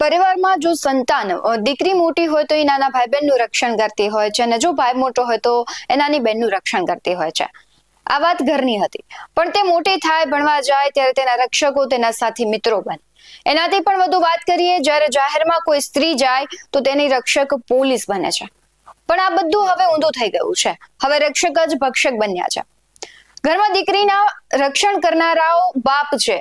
પરિવારમાં જો સંતાન દીકરી મોટી હોય તો એ નાના ભાઈ બહેનનું રક્ષણ કરતી હોય છે અને જો ભાઈ મોટો હોય તો એ નાની બહેનનું રક્ષણ કરતી હોય છે. આ વાત ઘરની હતી, પણ તે મોટી થાય, ભણવા જાય ત્યારે તેના રક્ષકો તેના સાથી મિત્રો બને. એનાથી પણ વધુ વાત કરીએ, જ્યારે જાહેરમાં કોઈ સ્ત્રી જાય તો તેની રક્ષક પોલીસ બને છે. પણ આ બધું હવે ઊંધું થઈ ગયું છે. હવે રક્ષક જ ભક્ષક બન્યા છે. ઘરમાં દીકરીના રક્ષણ કરનારાઓ બાપ છે,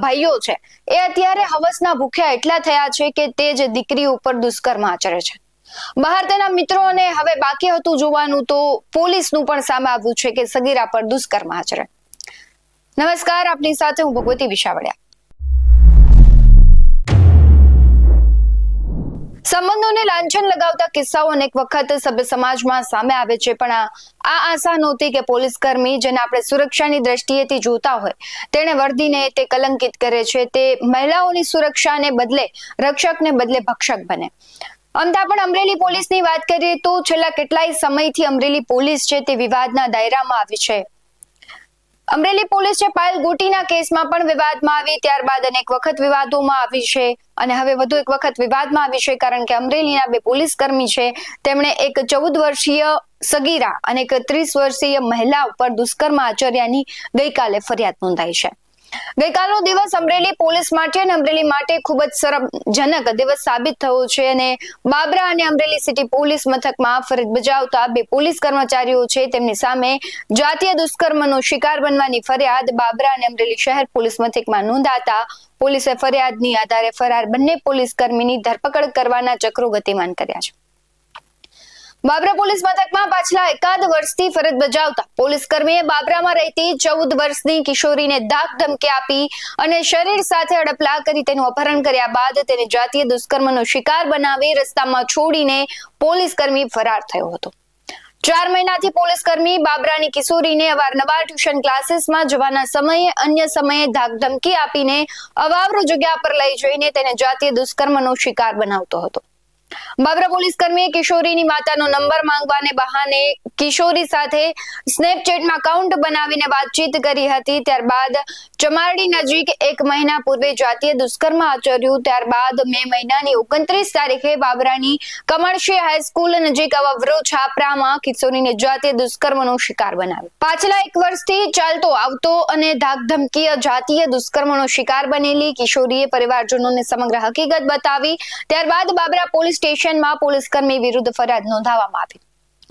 ભાઈઓ છે, એ અત્યારે હવસના ભૂખ્યા એટલા થયા છે કે તે જ દીકરી ઉપર દુષ્કર્મ આચરે છે. બહાર તેના મિત્રોને હવે બાકી હતું જોવાનું તો પોલીસનું પણ સામે આવ્યું છે કે સગીરા પર દુષ્કર્મ આચરે. નમસ્કાર, આપની સાથે હું ભગવતી વિશાવડિયા. સંબંધોને લાંછન લગાવતા કિસ્સાઓ અનેક વખત સભ્ય સમાજમાં સામે આવે છે, પણ આ આશા નહોતી કે પોલીસ કર્મી, જેને આપણે સુરક્ષાની દ્રષ્ટિએથી જોતા હોય, તેણે વર્દીને તે કલંકિત કરે છે. તે મહિલાઓની સુરક્ષાને બદલે રક્ષકને બદલે ભક્ષક બને. અમતા પણ અમરેલી પોલીસની વાત કરીએ તો છેલ્લા કેટલાય સમયથી અમરેલી પોલીસ છે તે વિવાદના દાયરામાં આવી છે. અમરેલી પોલીસ છે પાયલ ગોટીના કેસમાં પણ વિવાદમાં આવી, ત્યારબાદ અનેક વખત વિવાદોમાં આવી છે અને હવે વધુ એક વખત વિવાદમાં આવી છે, કારણ કે અમરેલીના બે પોલીસ કર્મી છે તેમણે એક 14 વર્ષીય સગીરા અને એક 30 વર્ષીય મહિલા ઉપર દુષ્કર્મ આચર્યાની ગઈકાલે ફરિયાદ નોંધાઈ છે. ગઈકાલનો દિવસ અમરેલી પોલીસ માટે અને અમરેલી માટે ખૂબ જ શરમજનક દિવસ સાબિત થયો છે અને બાબરા અને અમરેલી સિટી પોલીસ મથકમાં ફરજ બજાવતા બે પોલીસ કર્મચારીઓ છે તેમની સામે જાતીય દુષ્કર્મનો શિકાર બનવાની ફરિયાદ બાબરા અને અમરેલી શહેર પોલીસ મથકમાં નોંધાતા પોલીસે ફરિયાદની આધારે ફરાર બંને પોલીસ કર્મીની ધરપકડ કરવાના ચક્રો ગતિમાન કર્યા છે. બાબરા પોલીસ મથકમાં પાછલા એકાદ વર્ષથી ફરજ બજાવતા પોલીસ કર્મીએ બાબરામાં રહેતી 14 વર્ષની કિશોરીને ધાક ધમકી આપી અને શરીર સાથે અડપલા કરી તેનું અપહરણ કર્યા બાદ તેને જાતીય દુષ્કર્મનો શિકાર બનાવી રસ્તામાં છોડીને પોલીસ કર્મી ફરાર થયો હતો. 4 મહિનાથી પોલીસ કર્મી બાબરાની કિશોરીને અવારનવાર ટ્યુશન ક્લાસીસમાં જવાના સમયે અન્ય સમયે ધાક ધમકી આપીને અવાવરૂ જગ્યા પર લઈ જઈને તેને જાતીય દુષ્કર્મનો શિકાર બનાવતો હતો. બાબરા પોલીસ કર્મીએ કિશોરીની માતાનો નંબર માંગવાને બહાને કિશોરી સાથે સ્નેપચેટમાં એકાઉન્ટ બનાવીને વાતચીત કરી હતી. ત્યારબાદ ચમારડી નજીક 1 મહિના પૂર્વે જાતીય દુષ્કર્મ આચર્યું. ત્યારબાદ મે મહિનાની 29 તારીખે બાબરાની કમર્શિય હાઈસ્કૂલ નજીક અવાવરૂ છાપરામાં કિશોરીને જાતીય દુષ્કર્મનો શિકાર બનાવ્યો. પાછલા 1 વર્ષથી ચાલતો આવતો અને ધાક ધમકીય જાતીય દુષ્કર્મનો શિકાર બનેલી કિશોરીએ પરિવારજનોને સમગ્ર હકીકત બતાવી. ત્યારબાદ બાબરા પોલીસ સ્ટેશનમાં પોલીસ કર્મી વિરુદ્ધ ફરિયાદ નોંધાવવામાં આવી.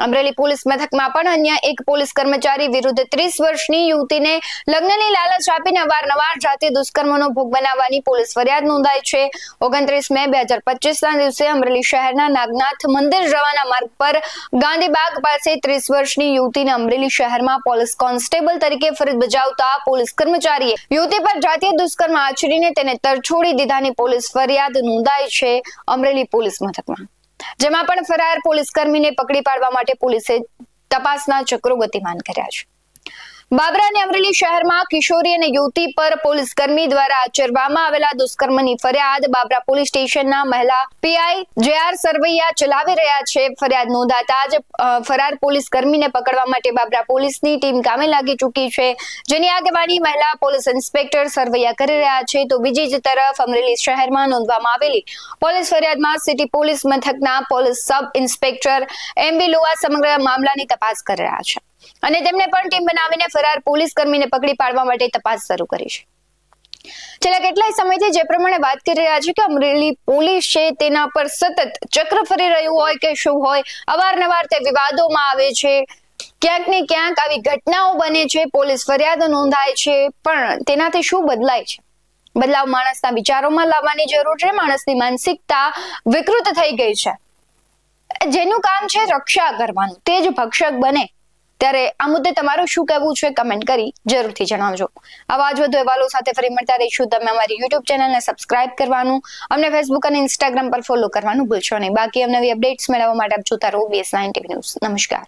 અમરેલી પોલીસ મથકમાં પણ અન્ય એક પોલીસ કર્મચારી વિરુદ્ધ 30 વર્ષની યુવતીને લગ્નની લાલચ આપીને અવારનવાર જાતીય દુષ્કર્મનો ભોગ બનાવવાની પોલીસ ફરિયાદ નોંધાઈ છે. 29 મે 2025ના દિવસે અમરેલી શહેરના નાગનાથ મંદિર જવાના માર્ગ પર ગાંધીબાગ પાસે 30 વર્ષની યુવતીને અમરેલી શહેરમાં પોલીસ કોન્સ્ટેબલ તરીકે ફરજ બજાવતા પોલીસ કર્મચારીએ યુવતી પર જાતીય દુષ્કર્મ આચરીને તેને તરછોડી દીધાની પોલીસ ફરિયાદ નોંધાઈ છે અમરેલી પોલીસ મથકમાં. જેમાં પણ ફરાર પોલીસ કર્મીને પકડી પાડવા માટે પોલીસે તપાસના ચક્રો ગતિમાન કર્યા છે. બાબરા અને અમરેલી શહેરમાં કિશોરી અને યુવતી પર પોલીસ કર્મી દ્વારા આચરવામાં આવેલા દુષ્કર્મની ફરિયાદ બાબરા પોલીસ સ્ટેશનના મહિલા પીઆઈ જે.આર. સરવૈયા ચલાવી રહ્યા છે. ફરિયાદ નોંધાતા જ ફરાર પોલીસ કર્મીને પકડવા માટે બાબરા પોલીસની ટીમ કામે લાગી ચૂકી છે, જેની આગેવાની મહિલા પોલીસ ઇન્સ્પેક્ટર સરવૈયા કરી રહ્યા છે. તો બીજી જ તરફ અમરેલી શહેરમાં નોંધવામાં આવેલી પોલીસ ફરિયાદમાં સિટી પોલીસ મથકના પોલીસ સબ ઇન્સ્પેક્ટર એમ.બી. લુવા સમગ્ર મામલાની તપાસ કરી રહ્યા છે અને તેમને પણ ટીમ બનાવીને ફરાર પોલીસ કર્મીને પકડી પાડવા માટે તપાસ શરૂ કરી છે. છેલ્લા કેટલાય સમયથી જે પ્રમાણે વાત કરી રહ્યા છે કે અમરેલી પોલીસ છે તેના પર સતત ચક્ર ફરી રહ્યું હોય કે શું હોય, અવારનવાર તે વિવાદોમાં આવે છે, ક્યાંક ને ક્યાંક આવી ઘટનાઓ બને છે, પોલીસ ફરિયાદો નોંધાય છે, પણ તેનાથી શું બદલાય છે? બદલાવ માણસના વિચારોમાં લાવવાની જરૂર છે. માણસની માનસિકતા વિકૃત થઈ ગઈ છે. જેનું કામ છે રક્ષા કરવાનું, તે જ ભક્ષક બને. ત્યારે આ મુદ્દે તમારું શું કહેવું છે કમેન્ટ કરી જરૂરથી જણાવજો. આવા જ વધુ અહેવાલો સાથે ફરી મળતા રહીશું. તમે અમારી યુટ્યુબ ચેનલને સબસ્ક્રાઇબ કરવાનું, અમને ફેસબુક અને ઇન્સ્ટાગ્રામ પર ફોલો કરવાનું ભૂલશો નહીં. બાકી નવી અપડેટ્સ મેળવવા માટે આપ જોતા રહો BS9 TV ન્યૂઝ. નમસ્કાર.